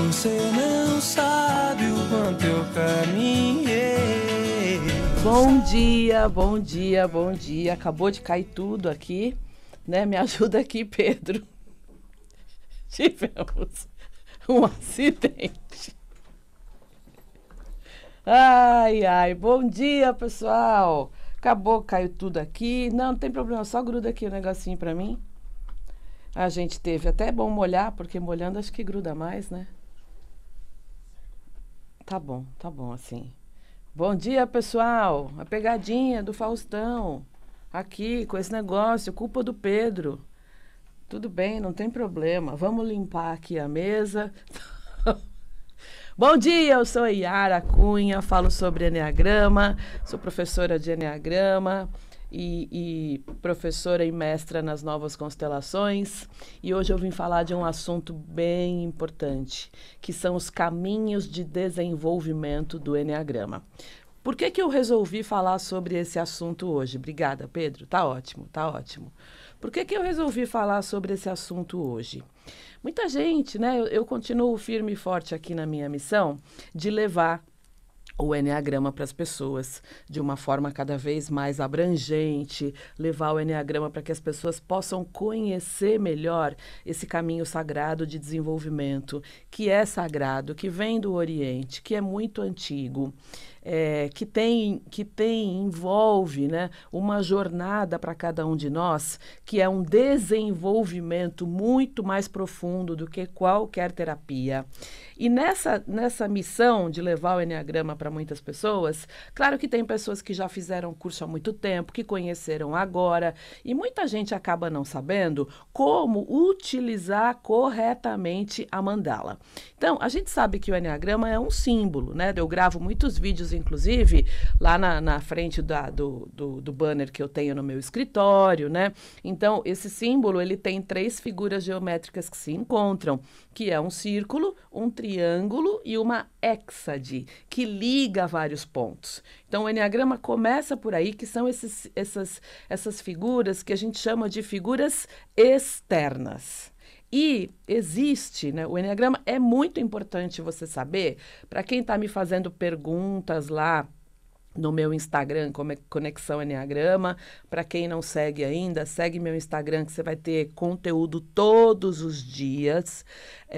Você não sabe o quanto eu caminhei. Bom dia, bom dia, bom dia. Acabou de cair tudo aqui, né? Me ajuda aqui, Pedro. Tivemos um acidente. Ai, ai, bom dia, pessoal. Acabou, caiu tudo aqui. Não tem problema, só gruda aqui o negocinho pra mim. A gente teve até bom molhar, porque molhando acho que gruda mais, né? Tá bom assim. Bom dia, pessoal. A pegadinha do Faustão. Aqui, com esse negócio, culpa do Pedro. Tudo bem, não tem problema. Vamos limpar aqui a mesa. Bom dia, eu sou Yara Cunha, falo sobre Enneagrama, sou professora de Enneagrama e professora e mestra nas novas constelações. E hoje eu vim falar de um assunto bem importante, que são os caminhos de desenvolvimento do Enneagrama. Por que que eu resolvi falar sobre esse assunto hoje? Obrigada, Pedro. Tá ótimo, tá ótimo. Por que que eu resolvi falar sobre esse assunto hoje? Muita gente, né? Eu continuo firme e forte aqui na minha missão de levar o Enneagrama para as pessoas de uma forma cada vez mais abrangente, levar o Enneagrama para que as pessoas possam conhecer melhor esse caminho sagrado de desenvolvimento, que é sagrado, que vem do Oriente, que é muito antigo. Envolve, né, uma jornada para cada um de nós, que é um desenvolvimento muito mais profundo do que qualquer terapia. E nessa missão de levar o Enneagrama para muitas pessoas, claro que tem pessoas que já fizeram curso há muito tempo, que conheceram agora, e muita gente acaba não sabendo como utilizar corretamente a mandala. Então, a gente sabe que o Enneagrama é um símbolo, né? Eu gravo muitos vídeos, inclusive, lá na frente do banner que eu tenho no meu escritório, né? Então, esse símbolo, ele tem 3 figuras geométricas que se encontram, que é um círculo, um triângulo e uma hexade, que liga vários pontos. Então, o Enneagrama começa por aí, que são essas figuras que a gente chama de figuras externas. E existe, né? O Enneagrama é muito importante você saber, para quem está me fazendo perguntas lá no meu Instagram, como é Conexão Enneagrama. Para quem não segue ainda, segue meu Instagram, que você vai ter conteúdo todos os dias.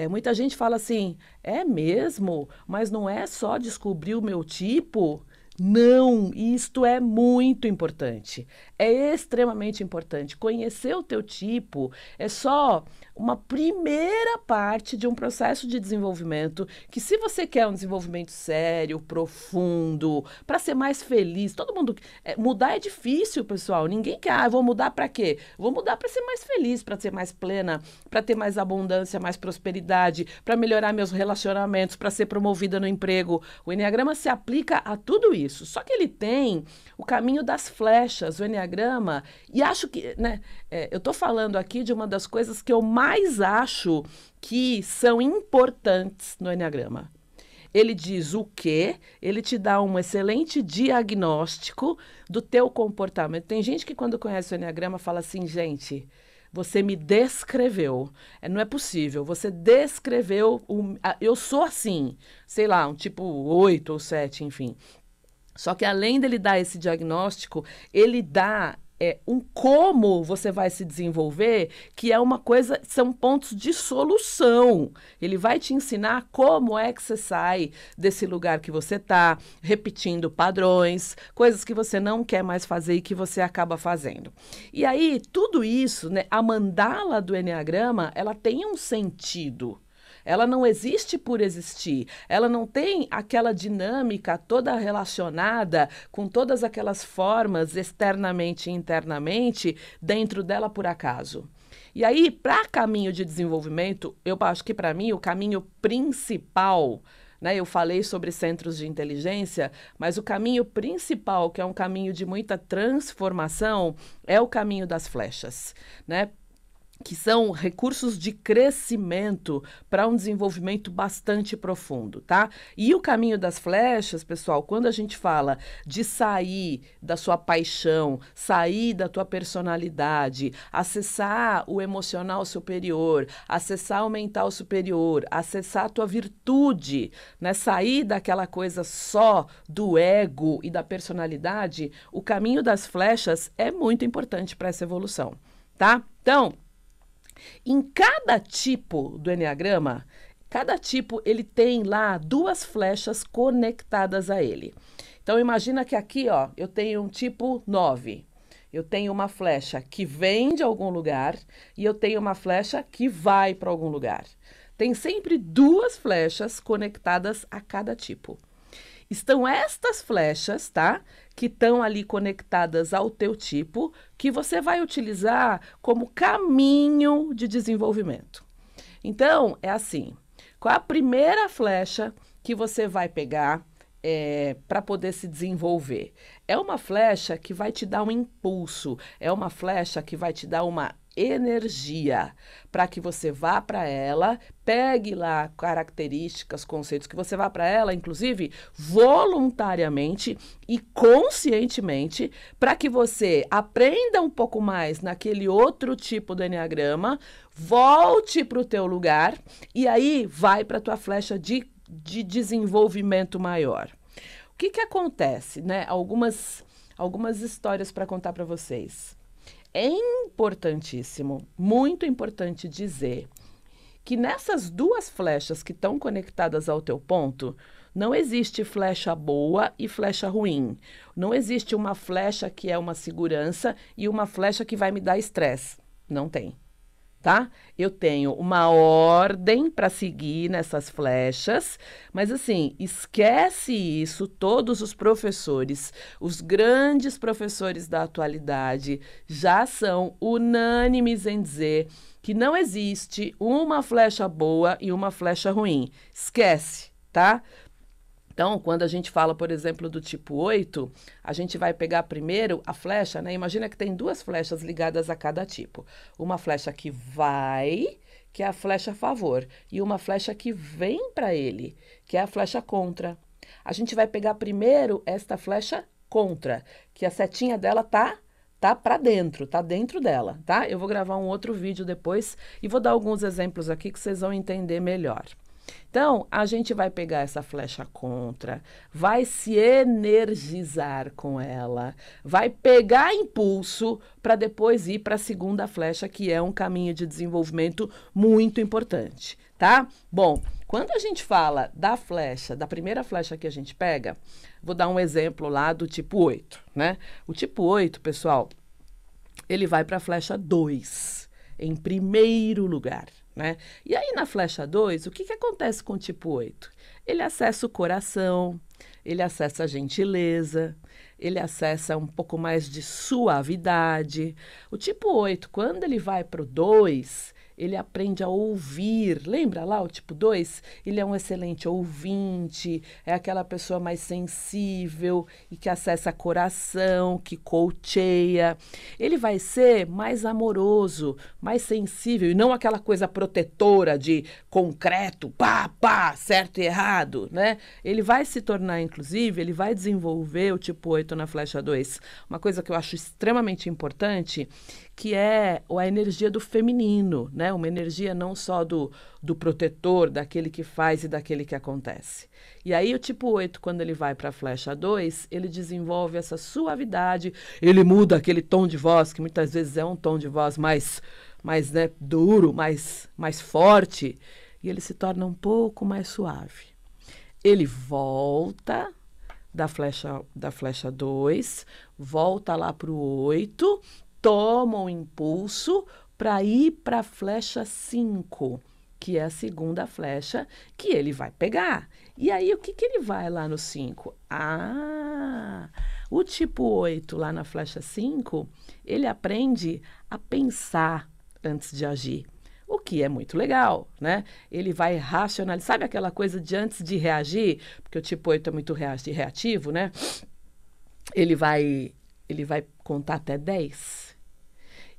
Muita gente fala assim, é mesmo? Mas não é só descobrir o meu tipo? Não, isto é muito importante, é extremamente importante. Conhecer o teu tipo é só uma primeira parte de um processo de desenvolvimento que, se você quer um desenvolvimento sério, profundo, para ser mais feliz, todo mundo... mudar é difícil, pessoal, ninguém quer, vou mudar para quê? Vou mudar para ser mais feliz, para ser mais plena, para ter mais abundância, mais prosperidade, para melhorar meus relacionamentos, para ser promovida no emprego. O Enneagrama se aplica a tudo isso. Só que ele tem o caminho das flechas, o Enneagrama, e acho que, né, eu estou falando aqui de uma das coisas que eu mais acho que são importantes no Enneagrama. Ele diz o quê? Ele te dá um excelente diagnóstico do teu comportamento. Tem gente que, quando conhece o Enneagrama, fala assim, gente, você me descreveu. Não é possível. Você descreveu, eu sou assim, sei lá, um tipo 8 ou 7, enfim. Só que, além dele dar esse diagnóstico, ele dá um como você vai se desenvolver, que é uma coisa, são pontos de solução. Ele vai te ensinar como é que você sai desse lugar que você está, repetindo padrões, coisas que você não quer mais fazer e que você acaba fazendo. E aí, tudo isso, né, a mandala do Enneagrama, ela tem um sentido. Ela não existe por existir, ela não tem aquela dinâmica toda relacionada com todas aquelas formas externamente e internamente dentro dela por acaso. E aí, para caminho de desenvolvimento, eu acho que para mim o caminho principal, né, eu falei sobre centros de inteligência, mas o caminho principal, que é um caminho de muita transformação, é o caminho das flechas, né? que são recursos de crescimento para um desenvolvimento bastante profundo, tá? E o caminho das flechas, pessoal, quando a gente fala de sair da sua paixão, sair da tua personalidade, acessar o emocional superior, acessar o mental superior, acessar a tua virtude, né? Sair daquela coisa só do ego e da personalidade, o caminho das flechas é muito importante para essa evolução, tá? Então, em cada tipo do enneagrama, cada tipo ele tem lá 2 flechas conectadas a ele. Então imagina que aqui, ó, eu tenho um tipo 9. Eu tenho uma flecha que vem de algum lugar e eu tenho uma flecha que vai para algum lugar. Tem sempre 2 flechas conectadas a cada tipo. Estão estas flechas, tá? Que estão ali conectadas ao teu tipo, que você vai utilizar como caminho de desenvolvimento. Então, é assim, qual a primeira flecha que você vai pegar para poder se desenvolver? É uma flecha que vai te dar um impulso, é uma flecha que vai te dar uma energia para que você vá para ela, pegue lá características, conceitos, que você vá para ela, inclusive voluntariamente e conscientemente, para que você aprenda um pouco mais naquele outro tipo do enneagrama, volte para o teu lugar e aí vai para a tua flecha de desenvolvimento maior. O que acontece, né? Algumas histórias para contar para vocês. É importantíssimo, muito importante dizer que nessas 2 flechas que estão conectadas ao teu ponto, não existe flecha boa e flecha ruim. Não existe uma flecha que é uma segurança e uma flecha que vai me dar estresse. Não tem. Tá? Eu tenho uma ordem para seguir nessas flechas, mas assim, esquece isso, todos os professores, os grandes professores da atualidade já são unânimes em dizer que não existe uma flecha boa e uma flecha ruim. Esquece, tá? Então, quando a gente fala, por exemplo, do tipo 8, a gente vai pegar primeiro a flecha, né? Imagina que tem 2 flechas ligadas a cada tipo. Uma flecha que vai, que é a flecha a favor, e uma flecha que vem para ele, que é a flecha contra. A gente vai pegar primeiro esta flecha contra, que a setinha dela tá para dentro, tá dentro dela, tá? Eu vou gravar um outro vídeo depois e vou dar alguns exemplos aqui que vocês vão entender melhor. Então, a gente vai pegar essa flecha contra, vai se energizar com ela, vai pegar impulso para depois ir para a segunda flecha, que é um caminho de desenvolvimento muito importante, tá? Bom, quando a gente fala da flecha, da primeira flecha que a gente pega, vou dar um exemplo lá do tipo 8, né? O tipo 8, pessoal, ele vai para a flecha 2, em primeiro lugar. Né? E aí na flecha 2, o que acontece com o tipo 8? Ele acessa o coração, ele acessa a gentileza, ele acessa um pouco mais de suavidade. O tipo 8, quando ele vai para o 2, ele aprende a ouvir. Lembra lá o tipo 2? Ele é um excelente ouvinte, é aquela pessoa mais sensível e que acessa coração, que coacheia. Ele vai ser mais amoroso, mais sensível e não aquela coisa protetora de concreto, pá, certo e errado, né? Ele vai se tornar, inclusive, ele vai desenvolver o tipo 8 na flecha 2. Uma coisa que eu acho extremamente importante, que é a energia do feminino, né? Uma energia não só do protetor, daquele que faz e daquele que acontece. E aí o tipo 8, quando ele vai para a flecha 2, ele desenvolve essa suavidade, ele muda aquele tom de voz, que muitas vezes é um tom de voz mais né, duro, mais forte, e ele se torna um pouco mais suave. Ele volta da flecha 2, volta lá para o 8, toma um impulso para ir para a flecha 5, que é a segunda flecha que ele vai pegar. E aí, o que ele vai lá no 5? O tipo 8 lá na flecha 5, ele aprende a pensar antes de agir. O que é muito legal, né? Ele vai racionalizar. Sabe aquela coisa de antes de reagir? Porque o tipo 8 é muito reativo, né? Ele vai contar até 10.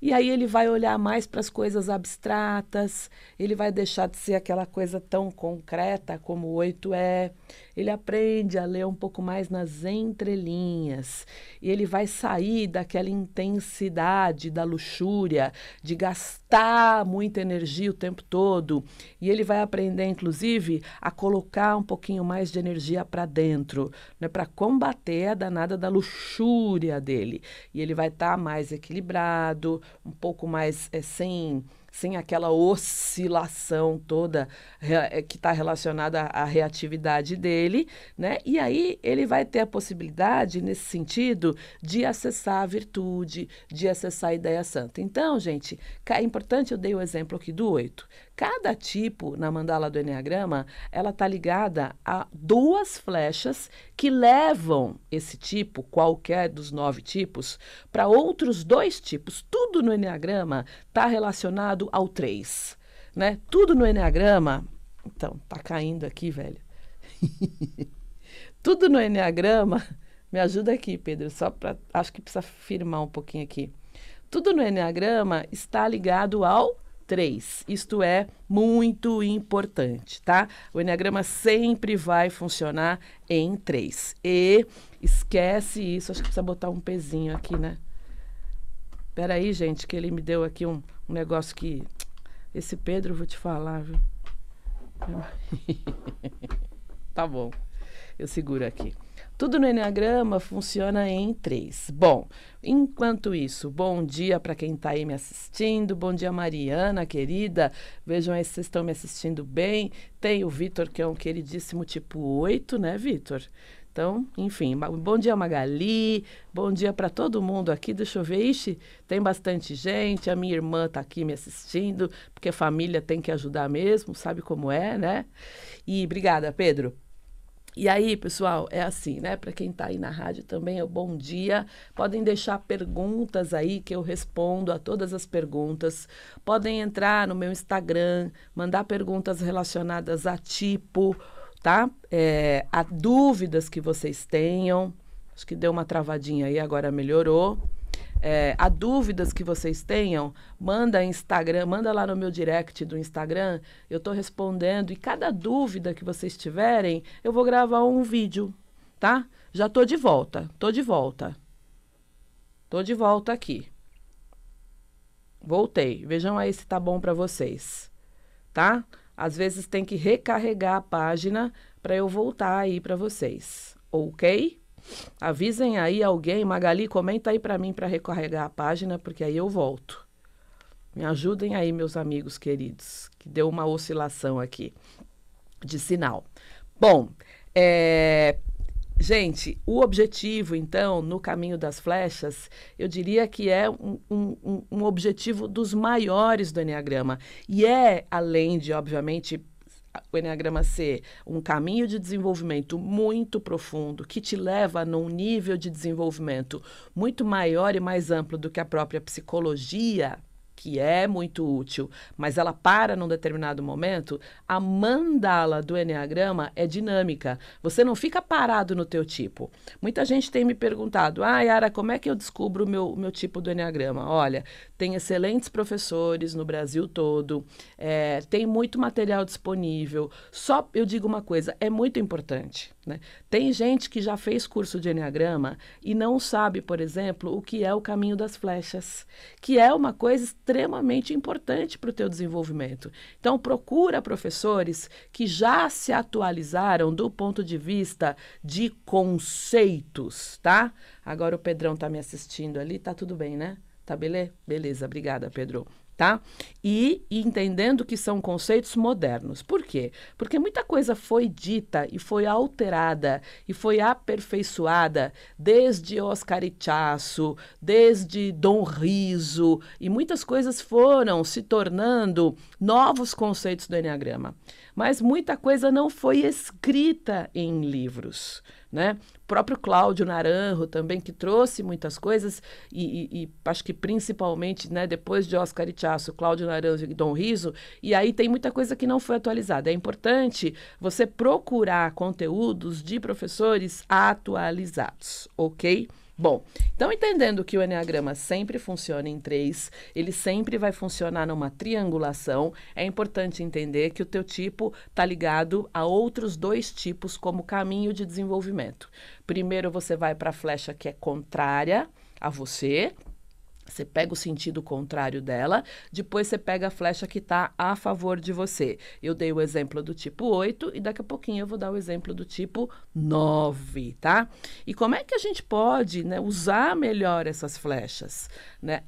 E aí ele vai olhar mais para as coisas abstratas, ele vai deixar de ser aquela coisa tão concreta como o 8 é. Ele aprende a ler um pouco mais nas entrelinhas. E ele vai sair daquela intensidade da luxúria, de gastar muita energia o tempo todo. E ele vai aprender, inclusive, a colocar um pouquinho mais de energia para dentro, né, para combater a danada da luxúria dele. E ele vai estar mais equilibrado, um pouco mais sem aquela oscilação toda que está relacionada à reatividade dele, né? E aí ele vai ter a possibilidade, nesse sentido, de acessar a virtude, de acessar a ideia santa. Então, gente, é importante, eu dei o exemplo aqui do 8. Cada tipo na mandala do Eneagrama, ela está ligada a 2 flechas que levam esse tipo, qualquer dos 9 tipos, para outros 2 tipos. Tudo no Eneagrama está relacionado ao 3, né? Tudo no Eneagrama... Então, tá caindo aqui, velho. Tudo no Eneagrama... Me ajuda aqui, Pedro, só para... Acho que precisa firmar um pouquinho aqui. Tudo no Eneagrama está ligado ao 3. Isto é muito importante, tá? O Eneagrama sempre vai funcionar em 3. E esquece isso, acho que precisa botar um pezinho aqui, né? Espera aí, gente, que ele me deu aqui um negócio que... Esse Pedro, vou te falar, viu? Tá bom, eu seguro aqui. Tudo no Eneagrama funciona em 3. Bom, enquanto isso, bom dia para quem está aí me assistindo. Bom dia, Mariana, querida. Vejam aí se vocês estão me assistindo bem. Tem o Vitor, que é um queridíssimo tipo 8, né, Vitor? Então, enfim, bom dia, Magali. Bom dia para todo mundo aqui. Deixa eu ver, ixi, tem bastante gente. A minha irmã está aqui me assistindo, porque a família tem que ajudar mesmo, sabe como é, né? E obrigada, Pedro. E aí, pessoal, é assim, né? Para quem está aí na rádio também, bom dia. Podem deixar perguntas aí que eu respondo a todas as perguntas. Podem entrar no meu Instagram, mandar perguntas relacionadas a tipo, tá? A dúvidas que vocês tenham. Acho que deu uma travadinha aí, agora melhorou. Há dúvidas que vocês tenham, manda Instagram, manda lá no meu direct do Instagram, eu estou respondendo, e cada dúvida que vocês tiverem, eu vou gravar um vídeo, tá? Já estou de volta aqui. Voltei, vejam aí se tá bom para vocês, tá? Às vezes tem que recarregar a página para eu voltar aí para vocês, ok? Avisem aí alguém, Magali, comenta aí para mim para recarregar a página, porque aí eu volto. Me ajudem aí, meus amigos queridos, que deu uma oscilação aqui de sinal. Bom, gente, o objetivo, então, no caminho das flechas, eu diria que é um objetivo dos maiores do Eneagrama. E além de, obviamente, o Eneagrama ser um caminho de desenvolvimento muito profundo, que te leva num nível de desenvolvimento muito maior e mais amplo do que a própria psicologia, que é muito útil, mas ela para num determinado momento, a mandala do Eneagrama é dinâmica. Você não fica parado no teu tipo. Muita gente tem me perguntado, Yara, como é que eu descubro o meu tipo do Eneagrama? Olha, tem excelentes professores no Brasil todo, tem muito material disponível. Só eu digo uma coisa, é muito importante, né? Tem gente que já fez curso de Eneagrama e não sabe, por exemplo, o que é o caminho das flechas, que é uma coisa extremamente importante para o teu desenvolvimento. Então, procura professores que já se atualizaram do ponto de vista de conceitos, tá? Agora o Pedrão está me assistindo ali, tá tudo bem, né? Tá beleza? Beleza, obrigada, Pedro. Tá? E entendendo que são conceitos modernos. Por quê? Porque muita coisa foi dita e foi alterada e foi aperfeiçoada desde Oscar Ichaço, desde Dom Riso, e muitas coisas foram se tornando novos conceitos do Eneagrama. Mas muita coisa não foi escrita em livros, né? O próprio Cláudio Naranjo também, que trouxe muitas coisas, e acho que principalmente, né, depois de Oscar Ichaço, Cláudio Naranjo e Dom Riso, e aí tem muita coisa que não foi atualizada. É importante você procurar conteúdos de professores atualizados, ok? Bom, então entendendo que o enneagrama sempre funciona em 3, ele sempre vai funcionar numa triangulação, é importante entender que o teu tipo está ligado a outros 2 tipos como caminho de desenvolvimento. Primeiro você vai para a flecha que é contrária a você. Você pega o sentido contrário dela, depois você pega a flecha que está a favor de você. Eu dei o exemplo do tipo 8 e daqui a pouquinho eu vou dar o exemplo do tipo 9, tá? E como é que a gente pode, né, usar melhor essas flechas? Né?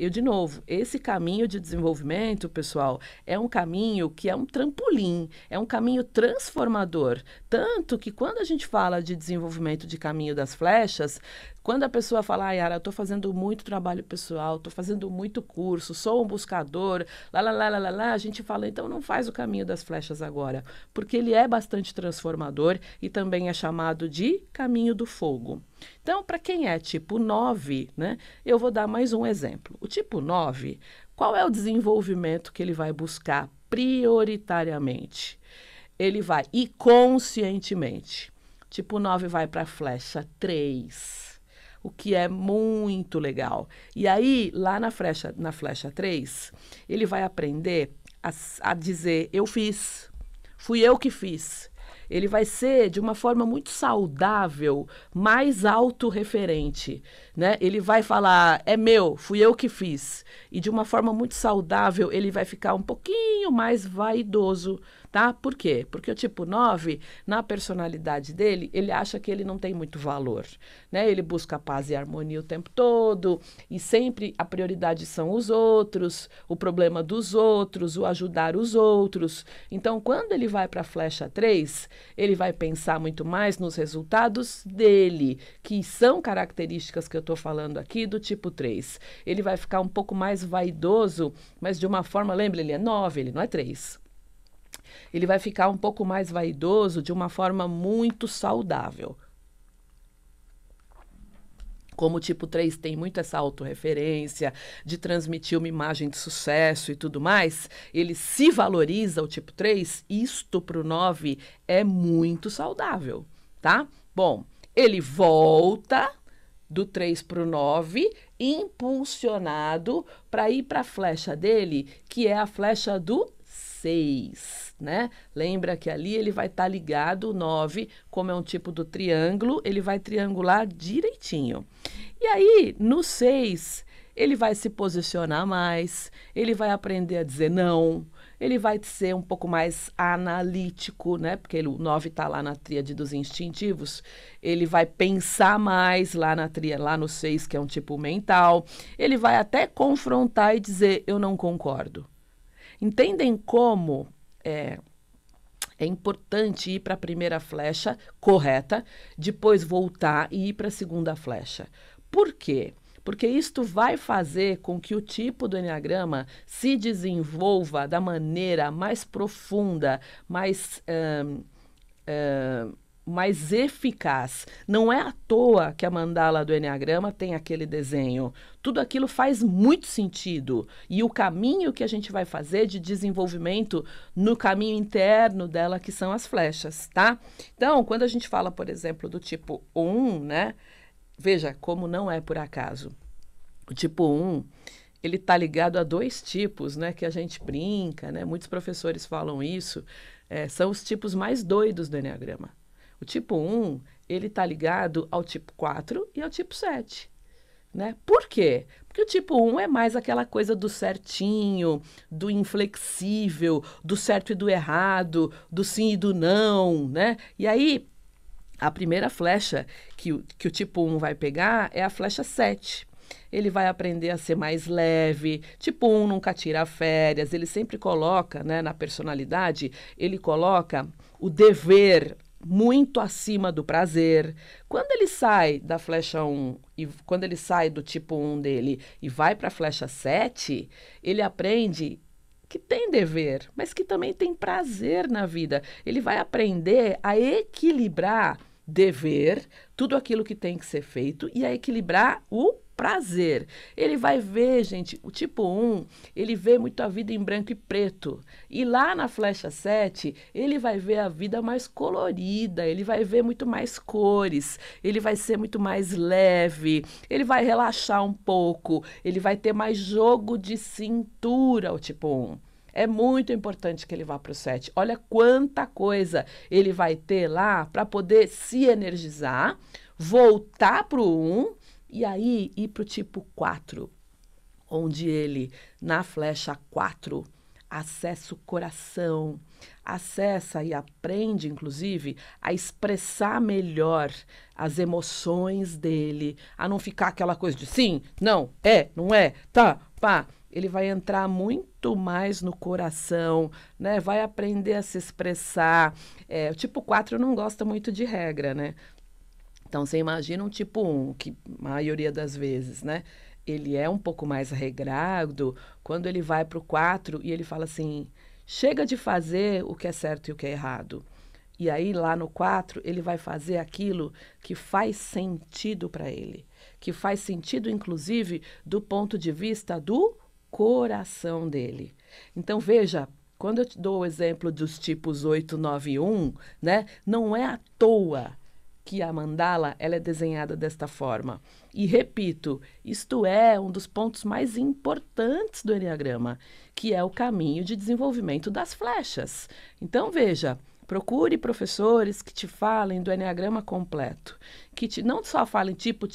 De novo, esse caminho de desenvolvimento, pessoal, é um caminho que é um trampolim, é um caminho transformador. Tanto que quando a gente fala de desenvolvimento de caminho das flechas, quando a pessoa fala, Yara, eu estou fazendo muito trabalho pessoal, estou fazendo muito curso, sou um buscador, a gente fala, então não faz o caminho das flechas agora, porque ele é bastante transformador e também é chamado de caminho do fogo. Então, para quem é tipo 9, né, eu vou dar mais um exemplo. O tipo 9, qual é o desenvolvimento que ele vai buscar prioritariamente? Ele vai, e conscientemente, tipo 9 vai para a flecha 3. O que é muito legal. E aí, lá na flecha 3, ele vai aprender a dizer, eu fiz, fui eu que fiz. Ele vai ser, de uma forma muito saudável, mais autorreferente, né? Ele vai falar, é meu, fui eu que fiz. E de uma forma muito saudável, ele vai ficar um pouquinho mais vaidoso, tá? Por quê? Porque o tipo 9, na personalidade dele, ele acha que ele não tem muito valor, né? Ele busca paz e harmonia o tempo todo, e sempre a prioridade são os outros, o problema dos outros, o ajudar os outros. Então, quando ele vai para a flecha 3, ele vai pensar muito mais nos resultados dele, que são características que eu estou falando aqui do tipo 3. Ele vai ficar um pouco mais vaidoso, mas de uma forma, lembra, ele é 9, ele não é 3. Ele vai ficar um pouco mais vaidoso de uma forma muito saudável. Como o tipo 3 tem muito essa autorreferência de transmitir uma imagem de sucesso e tudo mais, ele se valoriza, o tipo 3, isto para o 9 é muito saudável, tá? Bom, ele volta do 3 para o 9, impulsionado para ir para a flecha dele, que é a flecha do 6, né? Lembra que ali ele vai estar ligado, o 9, como é um tipo do triângulo, ele vai triangular direitinho. E aí, no 6, ele vai se posicionar mais, ele vai aprender a dizer não, ele vai ser um pouco mais analítico, né? Porque o 9 está lá na tríade dos instintivos, ele vai pensar mais lá no 6, que é um tipo mental, ele vai até confrontar e dizer, eu não concordo. Entendem como é importante ir para a primeira flecha correta, depois voltar e ir para a segunda flecha. Por quê? Porque isto vai fazer com que o tipo do enneagrama se desenvolva da maneira mais profunda, mais eficaz. Não é à toa que a mandala do enneagrama tem aquele desenho. Tudo aquilo faz muito sentido. E o caminho que a gente vai fazer de desenvolvimento no caminho interno dela, que são as flechas, tá? Então, quando a gente fala, por exemplo, do tipo 1, né? Veja como não é por acaso. O tipo 1, ele está ligado a 2 tipos, né? Que a gente brinca, né? Muitos professores falam isso. São os tipos mais doidos do enneagrama. O tipo 1, ele está ligado ao tipo 4 e ao tipo 7. Né? Por quê? Porque o tipo 1 é mais aquela coisa do certinho, do inflexível, do certo e do errado, do sim e do não, né? E aí, a primeira flecha que o tipo 1 vai pegar é a flecha 7. Ele vai aprender a ser mais leve. Tipo 1 nunca tira férias, ele sempre coloca, né, na personalidade, ele coloca o dever muito acima do prazer. Quando ele sai da flecha 1 e quando ele sai do tipo 1 dele e vai para a flecha 7, ele aprende que tem dever, mas que também tem prazer na vida. Ele vai aprender a equilibrar dever, tudo aquilo que tem que ser feito, e a equilibrar o prazer. Ele vai ver, gente, o tipo 1, ele vê muito a vida em branco e preto. E lá na flecha 7, ele vai ver a vida mais colorida, ele vai ver muito mais cores, ele vai ser muito mais leve, ele vai relaxar um pouco, ele vai ter mais jogo de cintura, o tipo 1. É muito importante que ele vá para o 7. Olha quanta coisa ele vai ter lá para poder se energizar, voltar para o 1 e aí ir para o tipo 4, onde ele, na flecha 4, acessa o coração, acessa e aprende, inclusive, a expressar melhor as emoções dele, a não ficar aquela coisa de sim, não, é, não é, tá, pá. Ele vai entrar muito mais no coração, né? Vai aprender a se expressar. O tipo 4 não gosta muito de regra, né? Então, você imagina um tipo 1, que a maioria das vezes, né? Ele é um pouco mais regrado, quando ele vai para o 4 e ele fala assim, chega de fazer o que é certo e o que é errado. E aí, lá no 4, ele vai fazer aquilo que faz sentido para ele, que faz sentido, inclusive, do ponto de vista do coração dele. Então, veja, quando eu te dou o exemplo dos tipos 8, 9 e 1, né? Não é à toa que a mandala ela é desenhada desta forma. E repito, isto é um dos pontos mais importantes do Eneagrama, que é o caminho de desenvolvimento das flechas. Então, veja, procure professores que te falem do Eneagrama completo, que não só falem tipo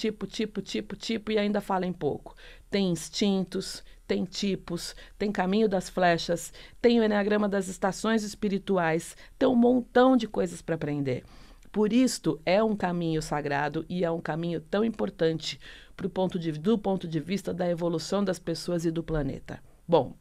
e ainda falem pouco. Tem instintos, tem tipos, tem caminho das flechas, tem o Eneagrama das estações espirituais, tem um montão de coisas para aprender. Por isto, é um caminho sagrado e é um caminho tão importante do ponto de vista da evolução das pessoas e do planeta. Bom,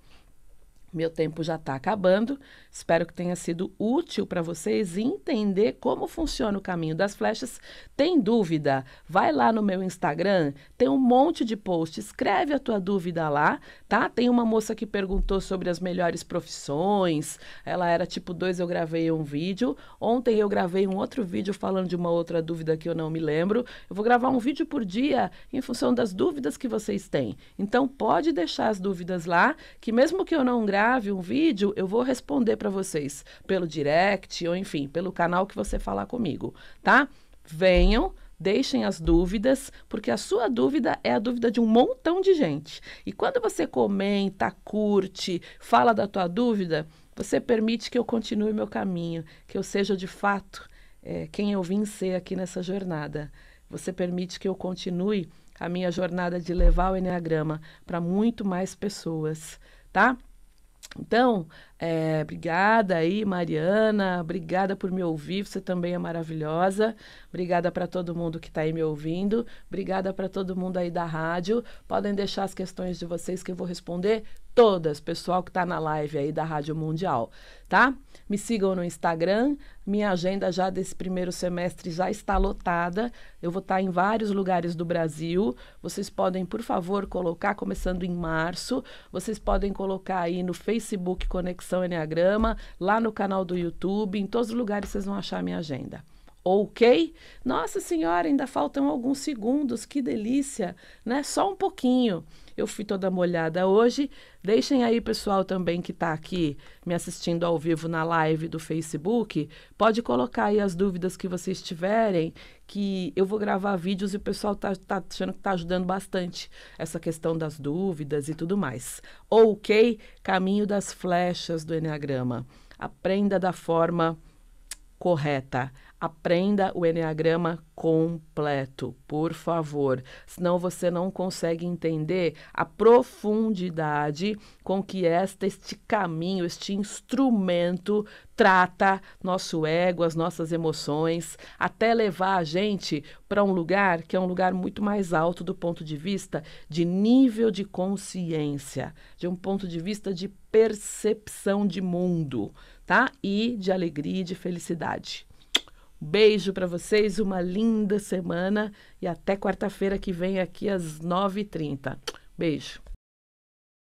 meu tempo já está acabando, espero que tenha sido útil para vocês entender como funciona o caminho das flechas. Tem dúvida? Vai lá no meu Instagram, tem um monte de posts, escreve a tua dúvida lá, tá? Tem uma moça que perguntou sobre as melhores profissões, ela era tipo 2, eu gravei um vídeo. Ontem eu gravei um outro vídeo falando de uma outra dúvida que eu não me lembro. Eu vou gravar um vídeo por dia em função das dúvidas que vocês têm. Então, pode deixar as dúvidas lá, que mesmo que eu não grave um vídeo, eu vou responder para vocês pelo direct ou, enfim, pelo canal que você falar comigo, tá? Venham, deixem as dúvidas, porque a sua dúvida é a dúvida de um montão de gente. E quando você comenta, curte, fala da tua dúvida, você permite que eu continue meu caminho, que eu seja de fato quem eu vim ser aqui nessa jornada. Você permite que eu continue a minha jornada de levar o Eneagrama para muito mais pessoas, tá? Então, obrigada aí, Mariana, obrigada por me ouvir, você também é maravilhosa, obrigada para todo mundo que está aí me ouvindo, obrigada para todo mundo aí da rádio, podem deixar as questões de vocês que eu vou responder todas, pessoal que está na live aí da Rádio Mundial, tá? Me sigam no Instagram, minha agenda já desse primeiro semestre já está lotada, eu vou estar em vários lugares do Brasil, vocês podem, por favor, colocar, começando em março, vocês podem colocar aí no Facebook Conexão Eneagrama, lá no canal do YouTube, em todos os lugares vocês vão achar minha agenda. Ok? Nossa Senhora, ainda faltam alguns segundos, que delícia, né? Só um pouquinho. Eu fui toda molhada hoje. Deixem aí, pessoal, também que está aqui me assistindo ao vivo na live do Facebook, pode colocar aí as dúvidas que vocês tiverem, que eu vou gravar vídeos e o pessoal tá achando que está ajudando bastante essa questão das dúvidas e tudo mais. Ok? Caminho das flechas do Eneagrama. Aprenda da forma correta. Aprenda o Eneagrama completo, por favor. Senão você não consegue entender a profundidade com que este caminho, este instrumento trata nosso ego, as nossas emoções, até levar a gente para um lugar que é um lugar muito mais alto do ponto de vista de nível de consciência, de um ponto de vista de percepção de mundo, tá? E de alegria e de felicidade. Beijo para vocês, uma linda semana e até quarta-feira que vem aqui às 9h30. Beijo.